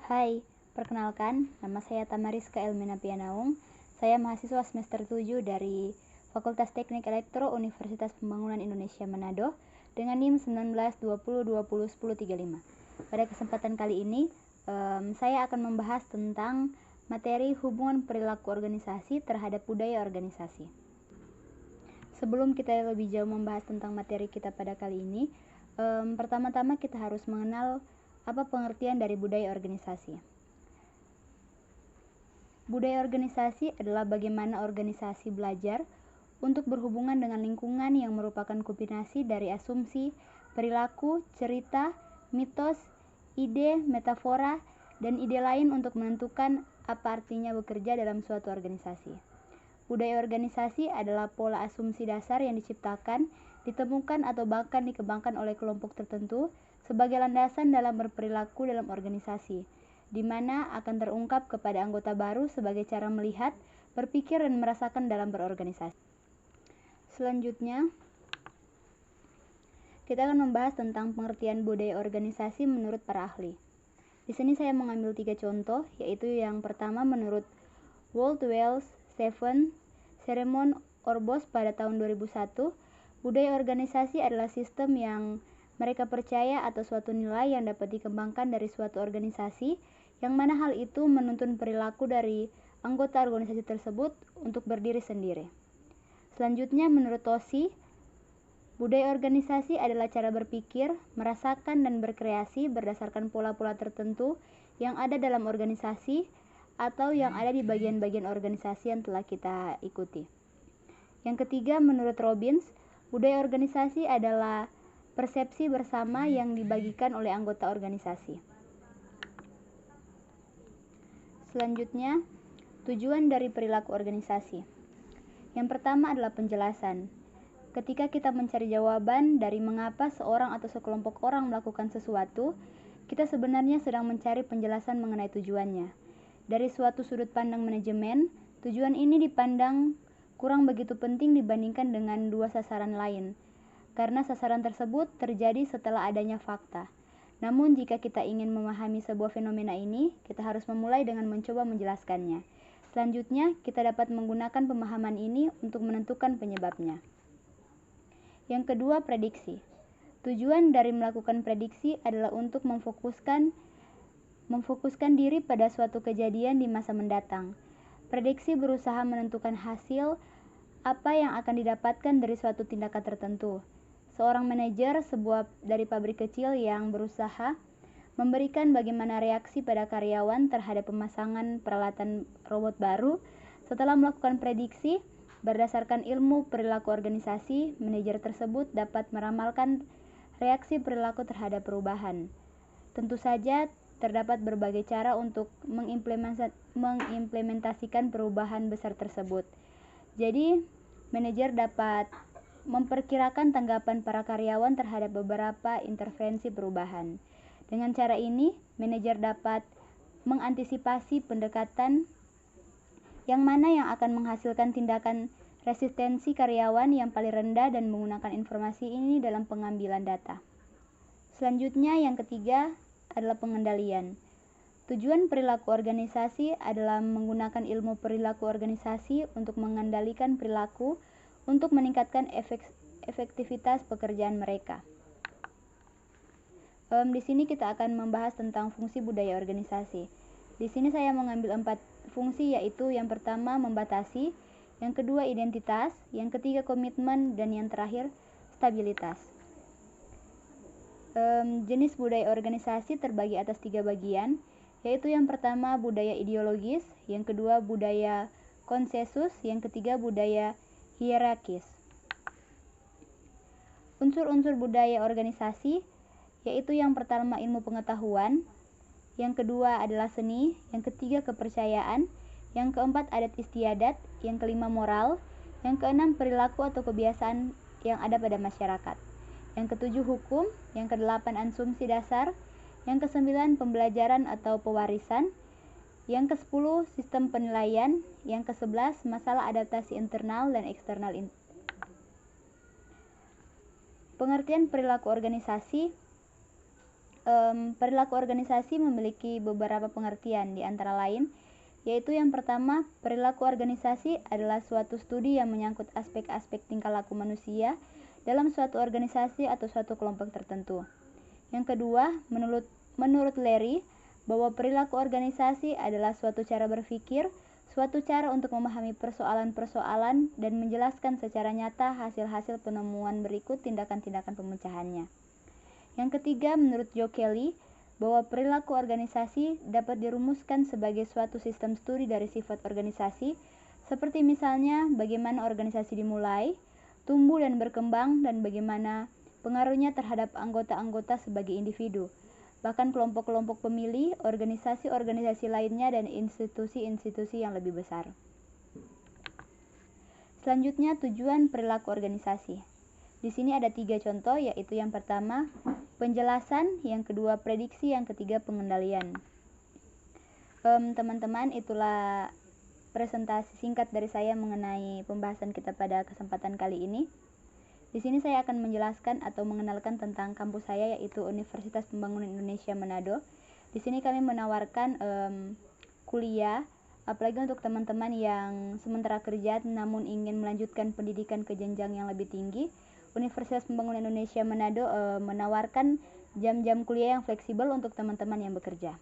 Hai, perkenalkan, nama saya Tamariska Elmina Pianaung. Saya mahasiswa semester 7 dari Fakultas Teknik Elektro Universitas Pembangunan Indonesia Manado dengan NIM 1920201035. Pada kesempatan kali ini, saya akan membahas tentang materi hubungan perilaku organisasi terhadap budaya organisasi. Sebelum kita lebih jauh membahas tentang materi kita pada kali ini, pertama-tama kita harus mengenal apa pengertian dari budaya organisasi. Budaya organisasi adalah bagaimana organisasi belajar untuk berhubungan dengan lingkungan yang merupakan kombinasi dari asumsi, perilaku, cerita, mitos, ide, metafora, dan ide lain untuk menentukan apa artinya bekerja dalam suatu organisasi. Budaya organisasi adalah pola asumsi dasar yang diciptakan, ditemukan atau bahkan dikembangkan oleh kelompok tertentu sebagai landasan dalam berperilaku dalam organisasi, di mana akan terungkap kepada anggota baru sebagai cara melihat, berpikir, dan merasakan dalam berorganisasi. Selanjutnya, kita akan membahas tentang pengertian budaya organisasi menurut para ahli. Di sini saya mengambil 3 contoh, yaitu yang pertama menurut Walt-Wells, Seven, Seremon Orbos pada tahun 2001, budaya organisasi adalah sistem yang mereka percaya atau suatu nilai yang dapat dikembangkan dari suatu organisasi, yang mana hal itu menuntun perilaku dari anggota organisasi tersebut untuk berdiri sendiri. Selanjutnya, menurut Toshi, budaya organisasi adalah cara berpikir, merasakan, dan berkreasi berdasarkan pola-pola tertentu yang ada dalam organisasi atau yang ada di bagian-bagian organisasi yang telah kita ikuti. Yang ketiga, menurut Robbins, budaya organisasi adalah persepsi bersama yang dibagikan oleh anggota organisasi. Selanjutnya, tujuan dari perilaku organisasi. Yang pertama adalah penjelasan. Ketika kita mencari jawaban dari mengapa seorang atau sekelompok orang melakukan sesuatu, kita sebenarnya sedang mencari penjelasan mengenai tujuannya. Dari suatu sudut pandang manajemen, tujuan ini dipandang kurang begitu penting dibandingkan dengan dua sasaran lain, karena sasaran tersebut terjadi setelah adanya fakta. Namun jika kita ingin memahami sebuah fenomena ini, kita harus memulai dengan mencoba menjelaskannya. Selanjutnya, kita dapat menggunakan pemahaman ini untuk menentukan penyebabnya. Yang kedua, prediksi. Tujuan dari melakukan prediksi adalah untuk memfokuskan diri pada suatu kejadian di masa mendatang. Prediksi berusaha menentukan hasil apa yang akan didapatkan dari suatu tindakan tertentu. Seorang manajer dari pabrik kecil yang berusaha memberikan bagaimana reaksi pada karyawan terhadap pemasangan peralatan robot baru. Setelah melakukan prediksi, berdasarkan ilmu perilaku organisasi, manajer tersebut dapat meramalkan reaksi perilaku terhadap perubahan. Tentu saja, terdapat berbagai cara untuk mengimplementasikan perubahan besar tersebut. Jadi, manajer dapat memperkirakan tanggapan para karyawan terhadap beberapa intervensi perubahan. Dengan cara ini, manajer dapat mengantisipasi pendekatan yang mana yang akan menghasilkan tindakan resistensi karyawan yang paling rendah dan menggunakan informasi ini dalam pengambilan data. Selanjutnya, yang ketiga adalah pengendalian. Tujuan perilaku organisasi adalah menggunakan ilmu perilaku organisasi untuk mengendalikan perilaku untuk meningkatkan efektivitas pekerjaan mereka. Di sini kita akan membahas tentang fungsi budaya organisasi. Di sini saya mengambil 4 fungsi, yaitu yang pertama membatasi, yang kedua identitas, yang ketiga komitmen, dan yang terakhir stabilitas. Jenis budaya organisasi terbagi atas 3 bagian, yaitu yang pertama budaya ideologis, yang kedua budaya konsensus, yang ketiga budaya hierarkis. Unsur-unsur budaya organisasi yaitu yang pertama ilmu pengetahuan, yang kedua adalah seni, yang ketiga kepercayaan, yang keempat adat istiadat, yang kelima moral, yang keenam perilaku atau kebiasaan yang ada pada masyarakat, yang ketujuh hukum, yang kedelapan asumsi dasar, yang kesembilan pembelajaran atau pewarisan, yang ke-10 sistem penilaian, yang ke-11 masalah adaptasi internal dan eksternal. Pengertian perilaku organisasi Perilaku organisasi memiliki beberapa pengertian, di antara lain, yaitu yang pertama, perilaku organisasi adalah suatu studi yang menyangkut aspek-aspek tingkah laku manusia dalam suatu organisasi atau suatu kelompok tertentu. Yang kedua, menurut Larry, bahwa perilaku organisasi adalah suatu cara berpikir, suatu cara untuk memahami persoalan-persoalan dan menjelaskan secara nyata hasil-hasil penemuan berikut tindakan-tindakan pemecahannya. Yang ketiga, menurut Joe Kelly, bahwa perilaku organisasi dapat dirumuskan sebagai suatu sistem studi dari sifat organisasi, seperti misalnya bagaimana organisasi dimulai, tumbuh dan berkembang, dan bagaimana pengaruhnya terhadap anggota-anggota sebagai individu, bahkan kelompok-kelompok pemilih, organisasi-organisasi lainnya, dan institusi-institusi yang lebih besar. Selanjutnya, tujuan perilaku organisasi. Di sini ada 3 contoh, yaitu yang pertama, penjelasan, yang kedua, prediksi, yang ketiga, pengendalian. Teman-teman, itulah presentasi singkat dari saya mengenai pembahasan kita pada kesempatan kali ini. Di sini saya akan menjelaskan atau mengenalkan tentang kampus saya, yaitu Universitas Pembangunan Indonesia Manado. Di sini kami menawarkan kuliah, apalagi untuk teman-teman yang sementara kerja namun ingin melanjutkan pendidikan ke jenjang yang lebih tinggi. Universitas Pembangunan Indonesia Manado menawarkan jam-jam kuliah yang fleksibel untuk teman-teman yang bekerja.